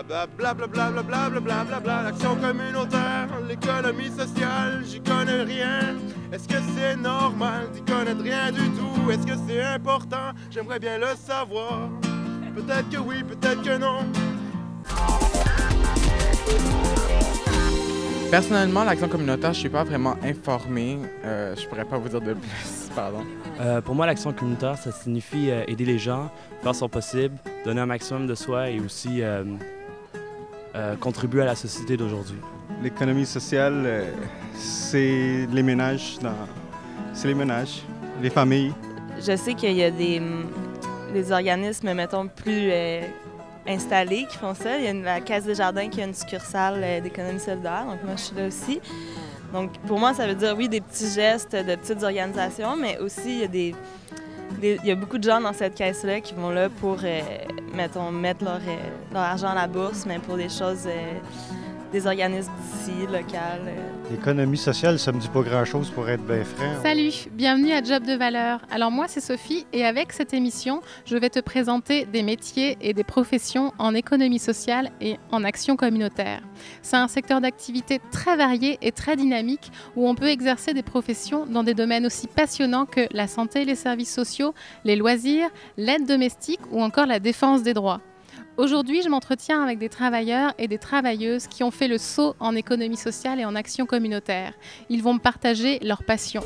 Blablabla, l'action communautaire, l'économie sociale, j'y connais rien. Est-ce que c'est normal d'y connaître rien du tout? Est-ce que c'est important? J'aimerais bien le savoir. Peut-être que oui, peut-être que non. Personnellement, l'action communautaire, je ne suis pas vraiment informé. Je pourrais pas vous dire de plus, pardon. Pour moi, l'action communautaire, ça signifie aider les gens, faire son possible, donner un maximum de soi et aussi contribuer à la société d'aujourd'hui. L'économie sociale, c'est les ménages, les familles. Je sais qu'il y a des organismes, mettons, plus installés qui font ça. Il y a la Caisse des Jardins qui a une succursale d'économie solidaire, donc moi je suis là aussi. Donc pour moi, ça veut dire oui, des petits gestes de petites organisations, mais aussi il y a beaucoup de gens dans cette caisse-là qui vont là pour, mettons, mettre leur argent à la bourse, mais pour des choses, des organismes d'ici, locales. L'économie sociale, ça me dit pas grand-chose pour être bien franc. Salut, bienvenue à Job de valeur. Alors moi, c'est Sophie et avec cette émission, je vais te présenter des métiers et des professions en économie sociale et en action communautaire. C'est un secteur d'activité très varié et très dynamique où on peut exercer des professions dans des domaines aussi passionnants que la santé, les services sociaux, les loisirs, l'aide domestique ou encore la défense des droits. Aujourd'hui, je m'entretiens avec des travailleurs et des travailleuses qui ont fait le saut en économie sociale et en action communautaire. Ils vont me partager leur passion.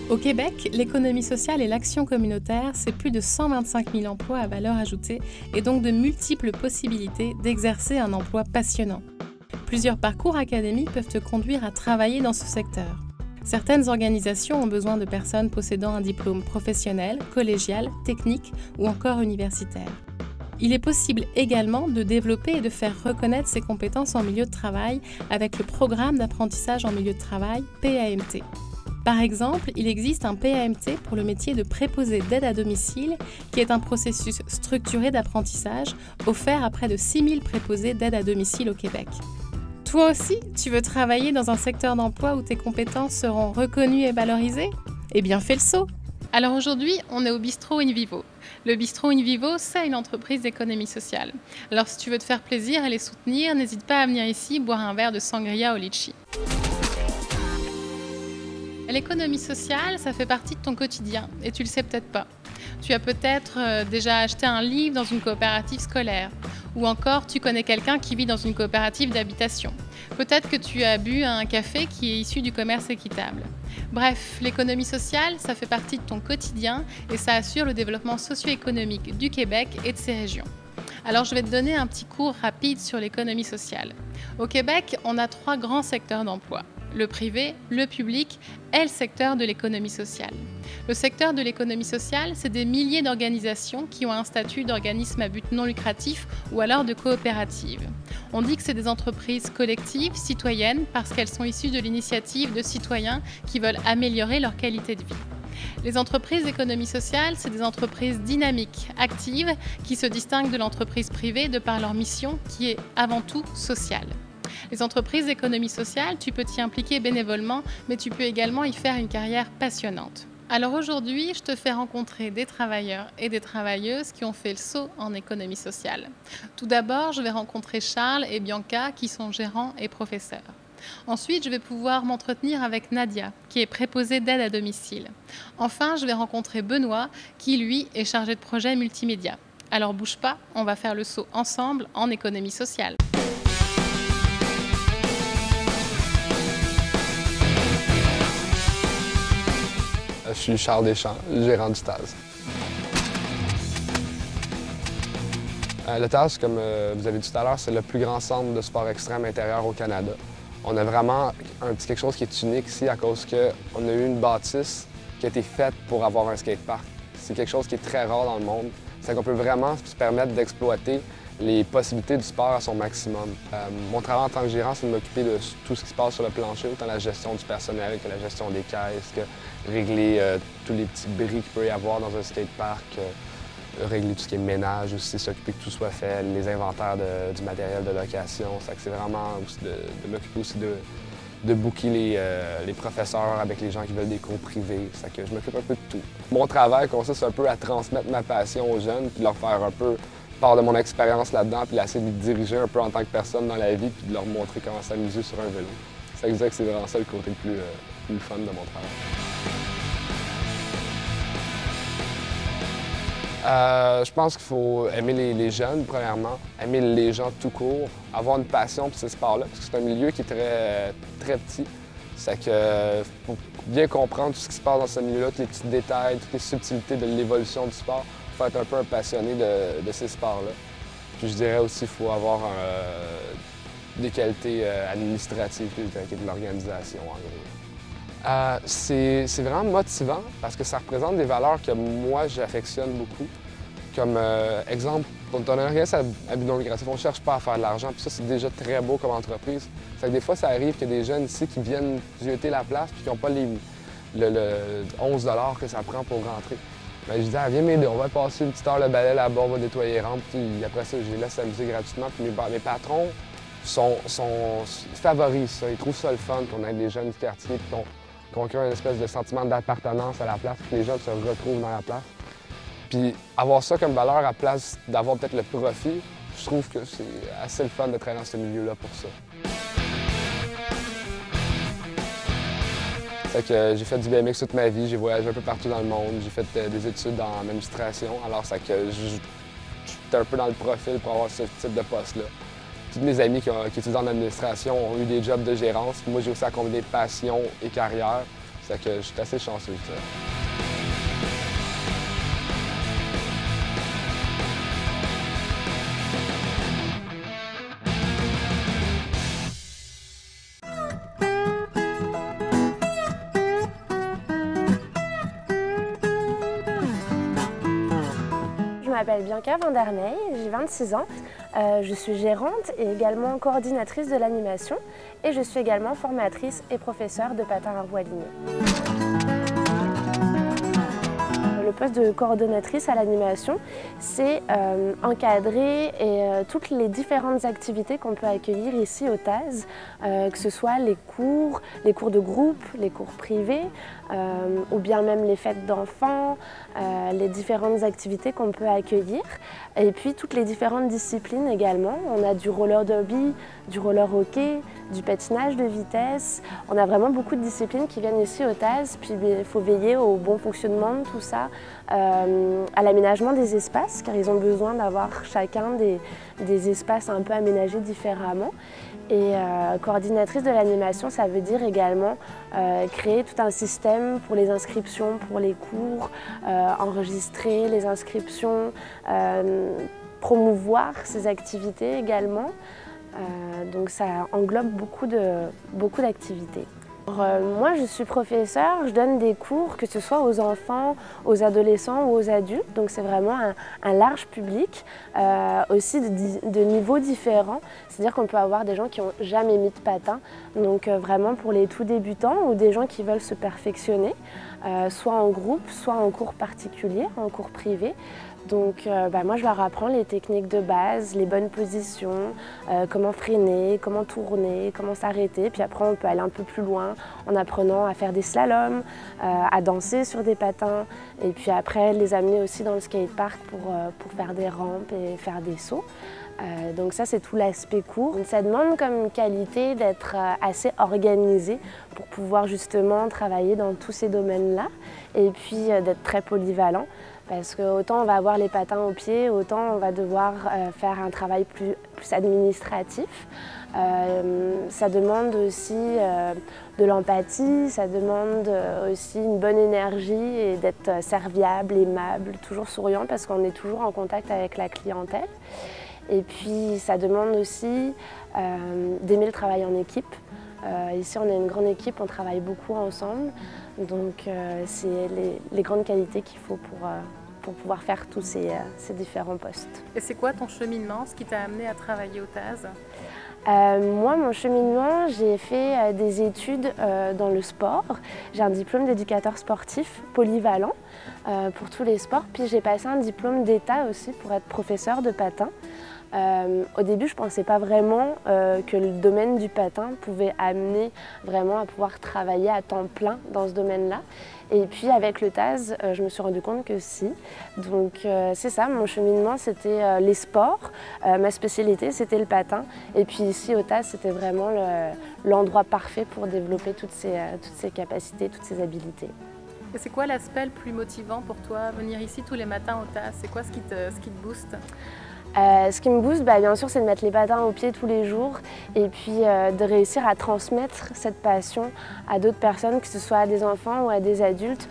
Au Québec, l'économie sociale et l'action communautaire, c'est plus de 125 000 emplois à valeur ajoutée et donc de multiples possibilités d'exercer un emploi passionnant. Plusieurs parcours académiques peuvent te conduire à travailler dans ce secteur. Certaines organisations ont besoin de personnes possédant un diplôme professionnel, collégial, technique ou encore universitaire. Il est possible également de développer et de faire reconnaître ses compétences en milieu de travail avec le programme d'apprentissage en milieu de travail PAMT. Par exemple, il existe un PAMT pour le métier de préposé d'aide à domicile qui est un processus structuré d'apprentissage offert à près de 6 000 préposés d'aide à domicile au Québec. Toi aussi, tu veux travailler dans un secteur d'emploi où tes compétences seront reconnues et valorisées? Eh bien, fais le saut! Alors aujourd'hui, on est au Bistrot In Vivo. Le Bistrot In Vivo, c'est une entreprise d'économie sociale. Alors si tu veux te faire plaisir et les soutenir, n'hésite pas à venir ici boire un verre de sangria au litchi. L'économie sociale, ça fait partie de ton quotidien et tu le sais peut-être pas. Tu as peut-être déjà acheté un livre dans une coopérative scolaire ou encore tu connais quelqu'un qui vit dans une coopérative d'habitation. Peut-être que tu as bu un café qui est issu du commerce équitable. Bref, l'économie sociale, ça fait partie de ton quotidien et ça assure le développement socio-économique du Québec et de ses régions. Alors je vais te donner un petit cours rapide sur l'économie sociale. Au Québec, on a 3 grands secteurs d'emploi. Le privé, le public et le secteur de l'économie sociale. Le secteur de l'économie sociale, c'est des milliers d'organisations qui ont un statut d'organisme à but non lucratif ou alors de coopérative. On dit que c'est des entreprises collectives, citoyennes, parce qu'elles sont issues de l'initiative de citoyens qui veulent améliorer leur qualité de vie. Les entreprises d'économie sociale, c'est des entreprises dynamiques, actives, qui se distinguent de l'entreprise privée de par leur mission qui est avant tout sociale. Les entreprises d'économie sociale, tu peux t'y impliquer bénévolement, mais tu peux également y faire une carrière passionnante. Alors aujourd'hui, je te fais rencontrer des travailleurs et des travailleuses qui ont fait le saut en économie sociale. Tout d'abord, je vais rencontrer Charles et Bianca qui sont gérants et professeurs. Ensuite, je vais pouvoir m'entretenir avec Nadia, qui est préposée d'aide à domicile. Enfin, je vais rencontrer Benoît, qui lui est chargé de projet multimédia. Alors bouge pas, on va faire le saut ensemble en économie sociale. Je suis Charles Deschamps, gérant du TAS. Le TAS, comme vous avez dit tout à l'heure, c'est le plus grand centre de sport extrême intérieur au Canada. On a vraiment un petit quelque chose qui est unique ici à cause qu'on a eu une bâtisse qui a été faite pour avoir un skatepark. C'est quelque chose qui est très rare dans le monde. C'est qu'on peut vraiment se permettre d'exploiter les possibilités du sport à son maximum. Mon travail en tant que gérant, c'est de m'occuper de tout ce qui se passe sur le plancher, autant la gestion du personnel que la gestion des caisses, que régler tous les petits bris qu'il peut y avoir dans un skatepark, régler tout ce qui est ménage aussi, s'occuper que tout soit fait, les inventaires du matériel de location. C'est vraiment aussi de m'occuper aussi de booker les professeurs avec les gens qui veulent des cours privés. Je m'occupe un peu de tout. Mon travail consiste un peu à transmettre ma passion aux jeunes puis leur faire un peu part de mon expérience là-dedans, puis essayer de les diriger un peu en tant que personne dans la vie, puis de leur montrer comment s'amuser sur un vélo. C'est exact que c'est vraiment ça le côté le plus fun de mon travail. Je pense qu'il faut aimer les jeunes, premièrement, aimer les gens tout court, avoir une passion pour ces sports-là, parce que c'est un milieu qui est très petit. C'est que faut bien comprendre tout ce qui se passe dans ce milieu-là, tous les petits détails, toutes les subtilités de l'évolution du sport. Il faut être un peu un passionné de ces sports-là. Puis je dirais aussi qu'il faut avoir des qualités administratives, des qualités de l'organisation, en gros. C'est vraiment motivant parce que ça représente des valeurs que moi, j'affectionne beaucoup. Comme exemple, pour ne donner rien à but non lucratif, on ne cherche pas à faire de l'argent, puis ça, c'est déjà très beau comme entreprise. C'est que des fois, ça arrive qu'il y a des jeunes ici qui viennent jeter la place puis qui n'ont pas le 11 $ que ça prend pour rentrer. Bien, je dis, viens m'aider, on va passer une petite heure le balai là-bas, on va nettoyer les rampes, puis après ça, je les laisse s'amuser gratuitement. Puis mes patrons favorisent ça, ils trouvent ça le fun qu'on ait des jeunes du quartier, puis qu'on crée une espèce de sentiment d'appartenance à la place, que les jeunes se retrouvent dans la place. Puis avoir ça comme valeur à place d'avoir peut-être le profit, je trouve que c'est assez le fun de travailler dans ce milieu-là pour ça. C'est que j'ai fait du BMX toute ma vie, j'ai voyagé un peu partout dans le monde, j'ai fait des études en administration, alors c'est que j'étais un peu dans le profil pour avoir ce type de poste-là. Tous mes amis qui étudient en administration ont eu des jobs de gérance, puis moi j'ai aussi à combiner passion et carrière, c'est que je suis assez chanceux. Ça. Je m'appelle Bianca Vandermeij, j'ai 26 ans. Je suis gérante et également coordinatrice de l'animation et je suis également formatrice et professeure de patin à roues alignées. Le poste de coordonnatrice à l'animation, c'est encadrer toutes les différentes activités qu'on peut accueillir ici au TAS, que ce soit les cours de groupe, les cours privés, ou bien même les fêtes d'enfants, les différentes activités qu'on peut accueillir, et puis toutes les différentes disciplines également. On a du roller derby, du roller hockey, du patinage de vitesse. On a vraiment beaucoup de disciplines qui viennent ici au TAS, puis il faut veiller au bon fonctionnement de tout ça, à l'aménagement des espaces, car ils ont besoin d'avoir chacun des espaces un peu aménagés différemment. Et coordinatrice de l'animation, ça veut dire également créer tout un système pour les inscriptions, pour les cours, enregistrer les inscriptions, promouvoir ces activités également. Donc ça englobe beaucoup d'activités. Moi, je suis professeure, je donne des cours, que ce soit aux enfants, aux adolescents ou aux adultes. Donc c'est vraiment un large public, aussi de niveaux différents. C'est-à-dire qu'on peut avoir des gens qui n'ont jamais mis de patin, donc vraiment pour les tout débutants ou des gens qui veulent se perfectionner, soit en groupe, soit en cours particulier, en cours privé. Donc moi je leur apprends les techniques de base, les bonnes positions, comment freiner, comment tourner, comment s'arrêter. Puis après on peut aller un peu plus loin en apprenant à faire des slaloms, à danser sur des patins. Et puis après les amener aussi dans le skatepark pour faire des rampes et faire des sauts. Donc ça c'est tout l'aspect court. Ça demande comme qualité d'être assez organisé pour pouvoir justement travailler dans tous ces domaines-là. Et puis d'être très polyvalent. Parce que autant on va avoir les patins aux pieds, autant on va devoir faire un travail plus administratif. Ça demande aussi de l'empathie, ça demande aussi une bonne énergie et d'être serviable, aimable, toujours souriant parce qu'on est toujours en contact avec la clientèle. Et puis ça demande aussi d'aimer le travail en équipe. Ici on est une grande équipe, on travaille beaucoup ensemble. Donc c'est les grandes qualités qu'il faut pour pouvoir faire tous ces différents postes. Et c'est quoi ton cheminement, ce qui t'a amené à travailler au TAS ? Moi, mon cheminement, j'ai fait des études dans le sport. J'ai un diplôme d'éducateur sportif polyvalent pour tous les sports. Puis j'ai passé un diplôme d'État aussi pour être professeur de patin. Au début, je ne pensais pas vraiment que le domaine du patin pouvait amener vraiment à pouvoir travailler à temps plein dans ce domaine-là. Et puis avec le TAS, je me suis rendu compte que si. Donc c'est ça, mon cheminement c'était les sports, ma spécialité c'était le patin. Et puis ici au TAS, c'était vraiment l'endroit parfait pour développer toutes ces capacités, toutes ces habiletés. Et c'est quoi l'aspect le plus motivant pour toi, venir ici tous les matins au TAS? C'est quoi ce qui te booste? Ce qui me booste, bien sûr, c'est de mettre les patins aux pieds tous les jours et puis de réussir à transmettre cette passion à d'autres personnes, que ce soit à des enfants ou à des adultes,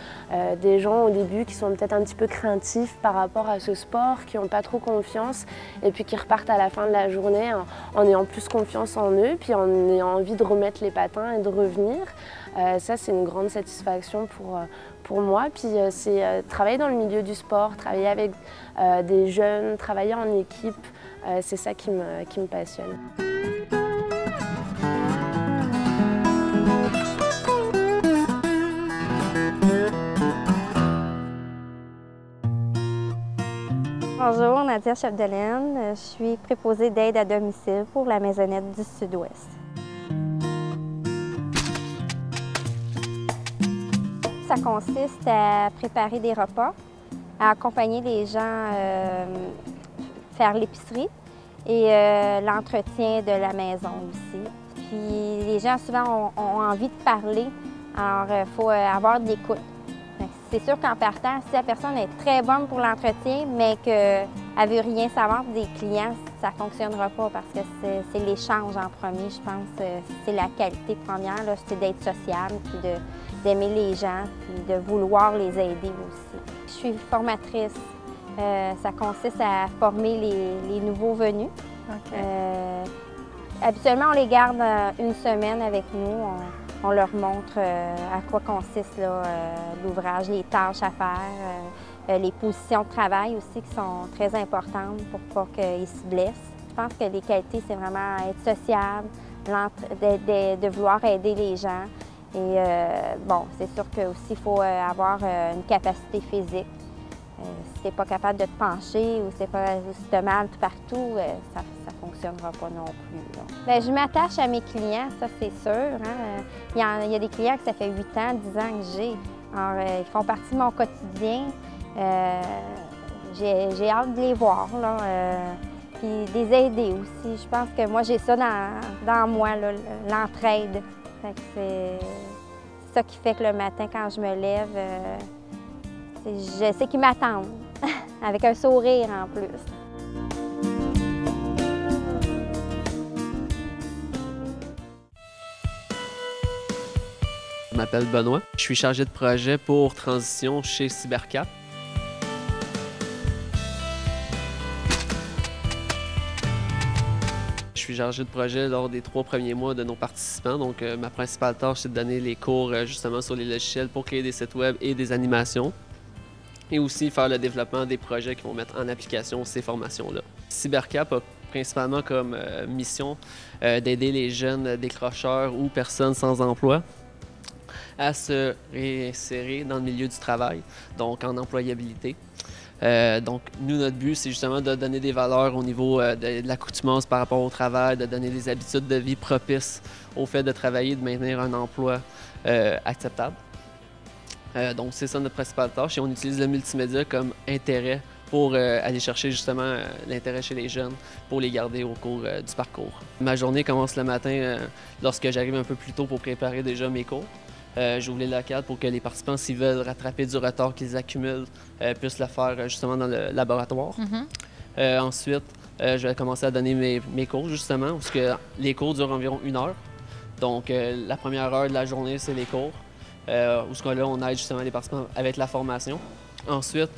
des gens au début qui sont peut-être un petit peu craintifs par rapport à ce sport, qui n'ont pas trop confiance et puis qui repartent à la fin de la journée en ayant plus confiance en eux, puis en ayant envie de remettre les patins et de revenir. Ça, c'est une grande satisfaction pour moi. Puis c'est travailler dans le milieu du sport, travailler avec des jeunes, travailler en équipe, c'est ça qui me passionne. Bonjour, Nadia Chapdelaine. Je suis préposée d'aide à domicile pour la Maisonnette du Sud-Ouest. Ça consiste à préparer des repas, à accompagner les gens faire l'épicerie et l'entretien de la maison aussi. Puis les gens souvent ont envie de parler, alors il faut avoir de l'écoute. C'est sûr qu'en partant, si la personne est très bonne pour l'entretien, mais qu'elle ne veut rien savoir des clients, ça ne fonctionnera pas parce que c'est l'échange en premier, je pense. C'est la qualité première, c'est d'être sociable, puis d'aimer les gens, puis de vouloir les aider aussi. Je suis formatrice. Ça consiste à former les nouveaux venus. Okay. Habituellement, on les garde une semaine avec nous. On leur montre à quoi consiste l'ouvrage, les tâches à faire, les positions de travail aussi qui sont très importantes pour pas qu'ils se blessent. Je pense que les qualités, c'est vraiment être sociable, de vouloir aider les gens. Et bon, c'est sûr qu'aussi, il faut avoir une capacité physique. Si tu n'es pas capable de te pencher ou si tu as mal tout partout, ça ne fonctionnera pas non plus. Bien, je m'attache à mes clients, ça c'est sûr. Hein? Il y a des clients que ça fait 8 ans, 10 ans que j'ai. Alors, ils font partie de mon quotidien. J'ai hâte de les voir, là. Puis de les aider aussi. Je pense que moi, j'ai ça dans moi, l'entraide. C'est ça qui fait que le matin, quand je me lève, je sais qu'ils m'attendent, avec un sourire en plus. Je m'appelle Benoît. Je suis chargé de projet pour transition chez Cybercap. Je suis chargé de projet lors des 3 premiers mois de nos participants. Donc, ma principale tâche, c'est de donner les cours justement sur les logiciels pour créer des sites web et des animations. Et aussi faire le développement des projets qui vont mettre en application ces formations-là. Cybercap a principalement comme mission d'aider les jeunes décrocheurs ou personnes sans emploi à se réinsérer dans le milieu du travail, donc en employabilité. Donc, nous, notre but, c'est justement de donner des valeurs au niveau de l'accoutumance par rapport au travail, de donner des habitudes de vie propices au fait de travailler, de maintenir un emploi acceptable. Donc, c'est ça notre principale tâche et on utilise le multimédia comme intérêt pour aller chercher justement l'intérêt chez les jeunes pour les garder au cours du parcours. Ma journée commence le matin lorsque j'arrive un peu plus tôt pour préparer déjà mes cours. J'ouvre les locales pour que les participants, s'ils veulent rattraper du retard qu'ils accumulent, puissent le faire justement dans le laboratoire. Ensuite, je vais commencer à donner mes cours justement, parce que les cours durent environ 1 heure. Donc, la première heure de la journée, c'est les cours. Où ce là, on aide justement les participants avec la formation. Ensuite,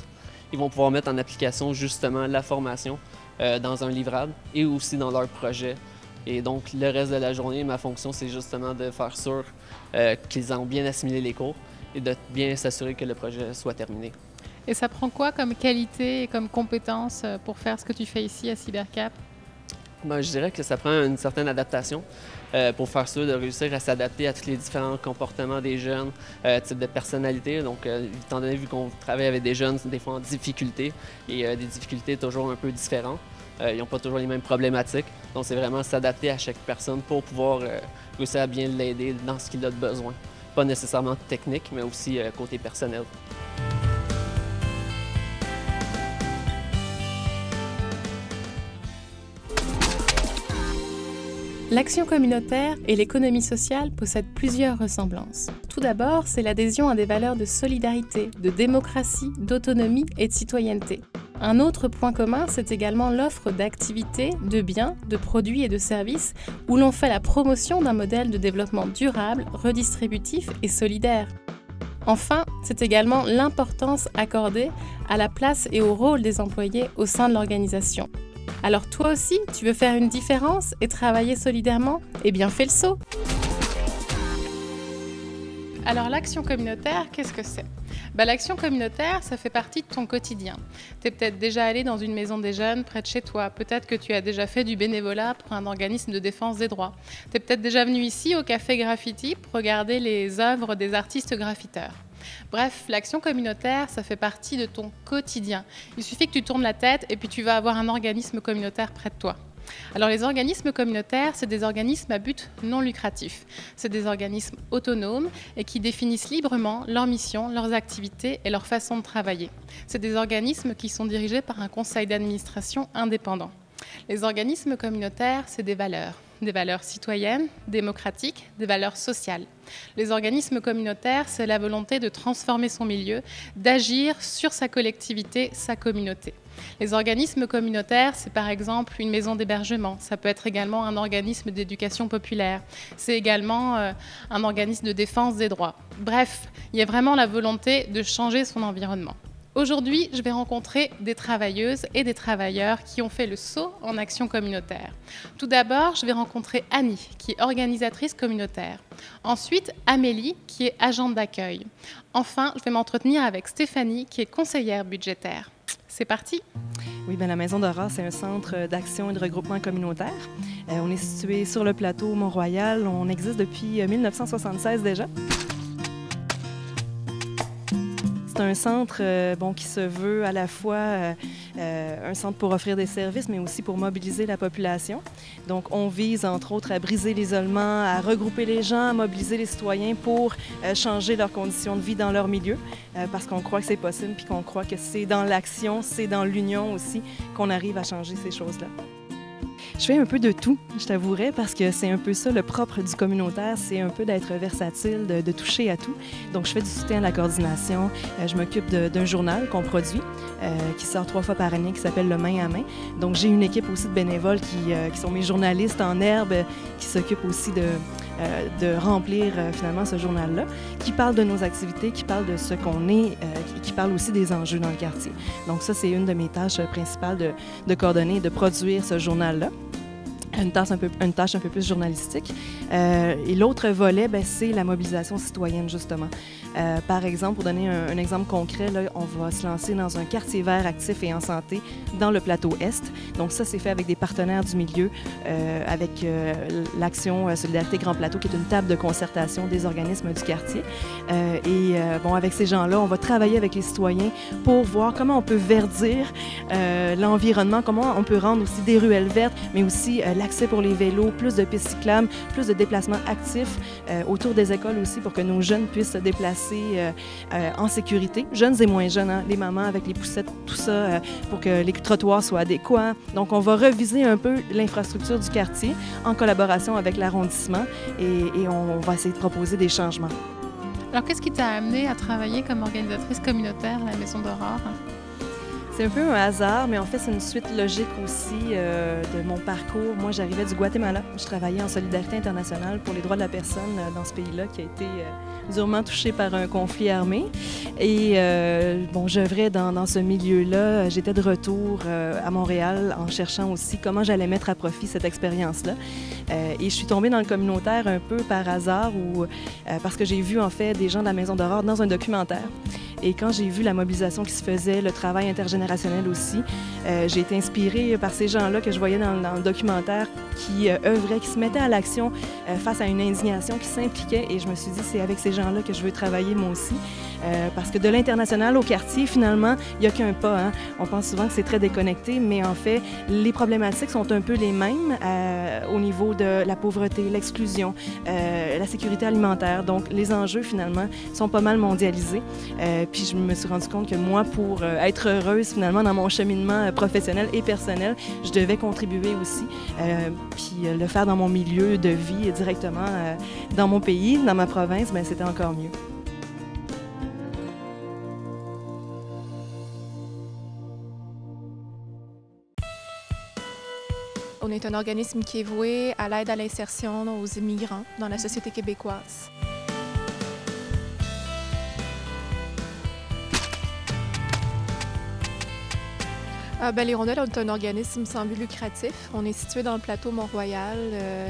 ils vont pouvoir mettre en application justement la formation dans un livrable et aussi dans leur projet. Et donc, le reste de la journée, ma fonction, c'est justement de faire sûr qu'ils ont bien assimilé les cours et de bien s'assurer que le projet soit terminé. Et ça prend quoi comme qualité et comme compétence pour faire ce que tu fais ici à Cybercap? Ben, je dirais que ça prend une certaine adaptation pour faire ça, de réussir à s'adapter à tous les différents comportements des jeunes, types de personnalité. Donc, étant donné, vu qu'on travaille avec des jeunes, des fois en difficulté, et des difficultés toujours un peu différentes, ils n'ont pas toujours les mêmes problématiques. Donc, c'est vraiment s'adapter à chaque personne pour pouvoir réussir à bien l'aider dans ce qu'il a de besoin. pas nécessairement technique, mais aussi côté personnel. L'action communautaire et l'économie sociale possèdent plusieurs ressemblances. Tout d'abord, c'est l'adhésion à des valeurs de solidarité, de démocratie, d'autonomie et de citoyenneté. Un autre point commun, c'est également l'offre d'activités, de biens, de produits et de services où l'on fait la promotion d'un modèle de développement durable, redistributif et solidaire. Enfin, c'est également l'importance accordée à la place et au rôle des employés au sein de l'organisation. Alors toi aussi, tu veux faire une différence et travailler solidairement? Eh bien, fais le saut! Alors l'action communautaire, qu'est-ce que c'est? L'action communautaire, ça fait partie de ton quotidien. Tu es peut-être déjà allé dans une maison des jeunes près de chez toi. Peut-être que tu as déjà fait du bénévolat pour un organisme de défense des droits. Tu es peut-être déjà venu ici au Café Graffiti pour regarder les œuvres des artistes graffiteurs. Bref, l'action communautaire, ça fait partie de ton quotidien. Il suffit que tu tournes la tête et puis tu vas avoir un organisme communautaire près de toi. Alors les organismes communautaires, c'est des organismes à but non lucratif. C'est des organismes autonomes et qui définissent librement leur mission, leurs activités et leur façon de travailler. C'est des organismes qui sont dirigés par un conseil d'administration indépendant. Les organismes communautaires, c'est des valeurs citoyennes, démocratiques, des valeurs sociales. Les organismes communautaires, c'est la volonté de transformer son milieu, d'agir sur sa collectivité, sa communauté. Les organismes communautaires, c'est par exemple une maison d'hébergement, ça peut être également un organisme d'éducation populaire, c'est également un organisme de défense des droits. Bref, il y a vraiment la volonté de changer son environnement. Aujourd'hui, je vais rencontrer des travailleuses et des travailleurs qui ont fait le saut en action communautaire. Tout d'abord, je vais rencontrer Annie, qui est organisatrice communautaire. Ensuite, Amélie, qui est agente d'accueil. Enfin, je vais m'entretenir avec Stéphanie, qui est conseillère budgétaire. C'est parti! Oui, la Maison d'Aurore, c'est un centre d'action et de regroupement communautaire. On est situé sur le plateau Mont-Royal. On existe depuis 1976 déjà. C'est un centre qui se veut à la fois un centre pour offrir des services, mais aussi pour mobiliser la population. Donc, on vise, entre autres, à briser l'isolement, à regrouper les gens, à mobiliser les citoyens pour changer leurs conditions de vie dans leur milieu, parce qu'on croit que c'est possible, puis qu'on croit que c'est dans l'action, c'est dans l'union aussi qu'on arrive à changer ces choses-là. Je fais un peu de tout, je t'avouerais, parce que c'est un peu ça le propre du communautaire, c'est un peu d'être versatile, de toucher à tout. Donc, je fais du soutien à la coordination. Je m'occupe d'un journal qu'on produit, qui sort 3 fois par année, qui s'appelle Le Main à Main. Donc, j'ai une équipe aussi de bénévoles qui sont mes journalistes en herbe, qui s'occupent aussi de remplir finalement ce journal-là, qui parle de nos activités, qui parle de ce qu'on est, qui parle aussi des enjeux dans le quartier. Donc ça, c'est une de mes tâches principales de coordonner et de produire ce journal-là. Une tâche un peu plus journalistique. Et l'autre volet, c'est la mobilisation citoyenne, justement. Par exemple, pour donner un exemple concret, là, on va se lancer dans un quartier vert actif et en santé dans le plateau Est. Donc ça, c'est fait avec des partenaires du milieu, avec l'action Solidarité Grand Plateau, qui est une table de concertation des organismes du quartier. Avec ces gens-là, on va travailler avec les citoyens pour voir comment on peut verdir l'environnement, comment on peut rendre aussi des ruelles vertes, mais aussi l'accès pour les vélos, plus de pistes cyclables, plus de déplacements actifs autour des écoles aussi pour que nos jeunes puissent se déplacer en sécurité. Jeunes et moins jeunes, les mamans avec les poussettes, tout ça, pour que les trottoirs soient adéquats. Donc, on va reviser un peu l'infrastructure du quartier en collaboration avec l'arrondissement et on va essayer de proposer des changements. Alors, qu'est-ce qui t'a amené à travailler comme organisatrice communautaire à la Maison d'Aurore? C'est un peu un hasard, mais en fait, c'est une suite logique aussi de mon parcours. Moi, j'arrivais du Guatemala. Je travaillais en solidarité internationale pour les droits de la personne dans ce pays-là qui a été durement touché par un conflit armé. Et j'œuvrais dans ce milieu-là. J'étais de retour à Montréal en cherchant aussi comment j'allais mettre à profit cette expérience-là. Et je suis tombée dans le communautaire un peu par hasard parce que j'ai vu en fait des gens de la Maison d'Aurore dans un documentaire. Et quand j'ai vu la mobilisation qui se faisait, le travail intergénérationnel aussi, j'ai été inspirée par ces gens-là que je voyais dans le documentaire qui œuvraient, qui se mettaient à l'action face à une indignation, qui s'impliquaient. Et je me suis dit, c'est avec ces gens-là que je veux travailler moi aussi. parce que de l'international au quartier, finalement, il n'y a qu'un pas. Hein. On pense souvent que c'est très déconnecté, mais en fait, les problématiques sont un peu les mêmes au niveau de la pauvreté, l'exclusion, la sécurité alimentaire. Donc, les enjeux, finalement, sont pas mal mondialisés. Puis, je me suis rendu compte que moi, pour être heureuse, finalement, dans mon cheminement professionnel et personnel, je devais contribuer aussi, puis le faire dans mon milieu de vie directement dans mon pays, dans ma province, bien, c'était encore mieux. On est un organisme qui est voué à l'aide à l'insertion aux immigrants dans la société québécoise. Les Rondelles est un organisme sans but lucratif. On est situé dans le plateau Mont-Royal.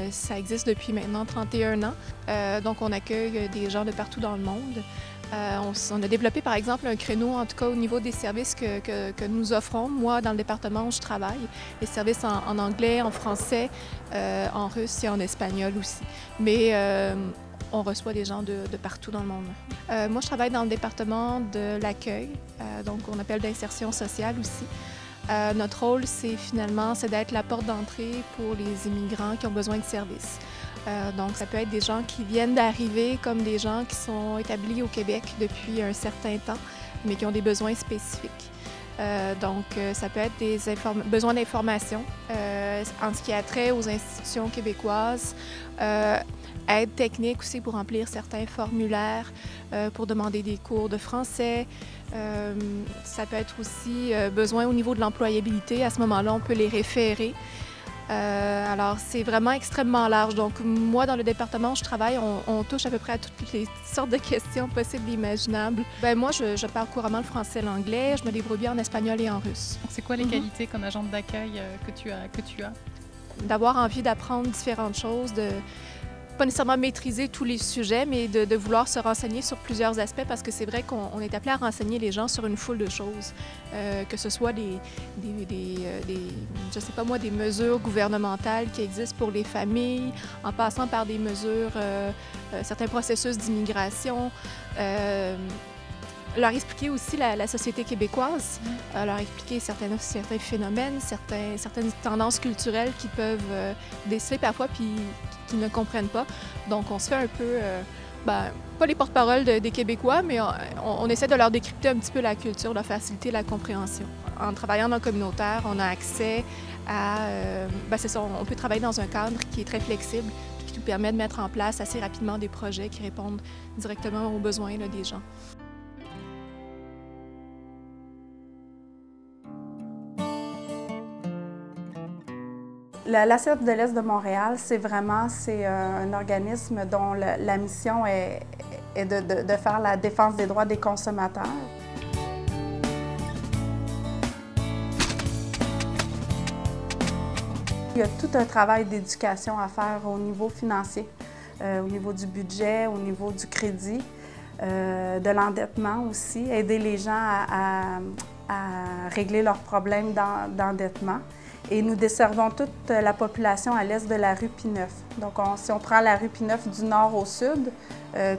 Ça existe depuis maintenant 31 ans. Donc, on accueille des gens de partout dans le monde. On a développé, par exemple, un créneau, en tout cas au niveau des services que nous offrons. Moi, dans le département où je travaille, les services en anglais, en français, en russe et en espagnol aussi. Mais on reçoit des gens de partout dans le monde. Moi, je travaille dans le département de l'accueil, donc on appelle d'insertion sociale aussi. Notre rôle, c'est d'être la porte d'entrée pour les immigrants qui ont besoin de services. Donc, ça peut être des gens qui viennent d'arriver comme des gens qui sont établis au Québec depuis un certain temps, mais qui ont des besoins spécifiques. Ça peut être des besoins d'information en ce qui a trait aux institutions québécoises, aide technique aussi pour remplir certains formulaires, pour demander des cours de français. Ça peut être aussi besoin au niveau de l'employabilité. À ce moment-là, on peut les référer. Alors, c'est vraiment extrêmement large. Donc, moi, dans le département où je travaille, on touche à peu près à toutes les sortes de questions possibles et imaginables. Moi, je parle couramment le français et l'anglais. Je me débrouille bien en espagnol et en russe. C'est quoi les qualités comme agente d'accueil que tu as? D'avoir envie d'apprendre différentes choses, de pas nécessairement maîtriser tous les sujets, mais de vouloir se renseigner sur plusieurs aspects, parce que c'est vrai qu'on est appelé à renseigner les gens sur une foule de choses, que ce soit des mesures gouvernementales qui existent pour les familles, en passant par des mesures, certains processus d'immigration, leur expliquer aussi la société québécoise, leur expliquer certains phénomènes, certaines tendances culturelles qui peuvent déceler parfois puis qu'ils ne comprennent pas. Donc, on se fait un peu, pas les porte-parole des Québécois, mais on essaie de leur décrypter un petit peu la culture, de leur faciliter la compréhension. En travaillant dans le communautaire, on a accès à... c'est ça, on peut travailler dans un cadre qui est très flexible, qui nous permet de mettre en place assez rapidement des projets qui répondent directement aux besoins des gens. La CEP de l'Est de Montréal, c'est un organisme dont la mission est de faire la défense des droits des consommateurs. Il y a tout un travail d'éducation à faire au niveau financier, au niveau du budget, au niveau du crédit, de l'endettement aussi, aider les gens à régler leurs problèmes d'endettement. Et nous desservons toute la population à l'est de la rue Pineuf. Donc, si on prend la rue Pineuf du nord au sud,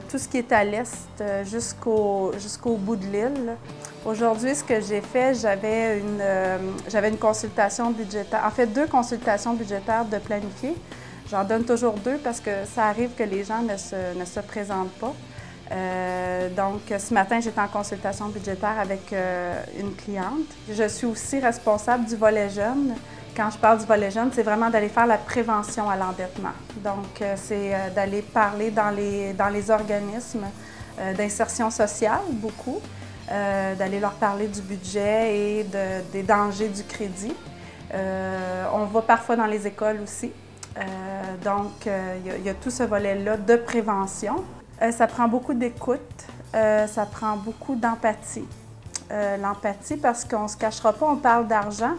tout ce qui est à l'est jusqu'au bout de l'île. Aujourd'hui, ce que j'ai fait, j'avais une consultation budgétaire, en fait 2 consultations budgétaires de planifier. J'en donne toujours 2 parce que ça arrive que les gens ne se présentent pas. Donc, ce matin, j'étais en consultation budgétaire avec une cliente. Je suis aussi responsable du volet jeune. Quand je parle du volet jeune, c'est vraiment d'aller faire la prévention à l'endettement. Donc, c'est d'aller parler dans les organismes d'insertion sociale, beaucoup, d'aller leur parler du budget et des dangers du crédit. On va parfois dans les écoles aussi. Donc, il y a tout ce volet-là de prévention. Ça prend beaucoup d'écoute, ça prend beaucoup d'empathie. L'empathie, parce qu'on ne se cachera pas, on parle d'argent,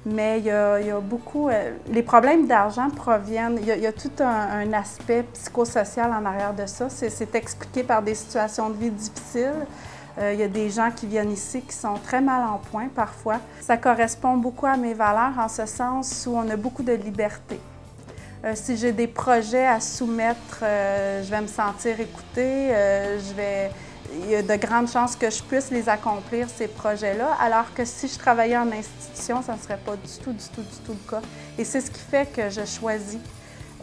mais il y a beaucoup... les problèmes d'argent proviennent... Il y a tout un aspect psychosocial en arrière de ça. C'est expliqué par des situations de vie difficiles. Il y a des gens qui viennent ici qui sont très mal en point parfois. Ça correspond beaucoup à mes valeurs en ce sens où on a beaucoup de liberté. Si j'ai des projets à soumettre, je vais me sentir écoutée, je il y a de grandes chances que je puisse les accomplir, ces projets-là, alors que si je travaillais en institution, ça ne serait pas du tout le cas. Et c'est ce qui fait que je choisis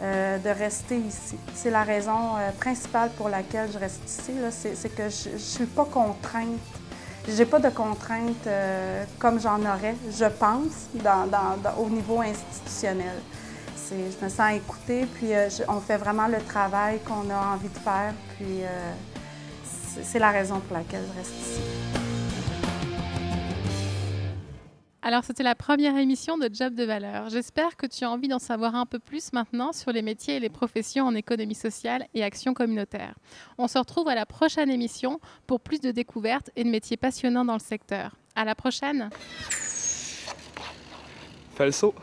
de rester ici. C'est la raison principale pour laquelle je reste ici, c'est que je ne suis pas contrainte. J'ai pas de contraintes comme j'en aurais, je pense, au niveau institutionnel. Je me sens écoutée, puis on fait vraiment le travail qu'on a envie de faire, puis c'est la raison pour laquelle je reste ici. Alors, c'était la première émission de Job de valeur. J'espère que tu as envie d'en savoir un peu plus maintenant sur les métiers et les professions en économie sociale et action communautaire. On se retrouve à la prochaine émission pour plus de découvertes et de métiers passionnants dans le secteur. À la prochaine! Fais le saut!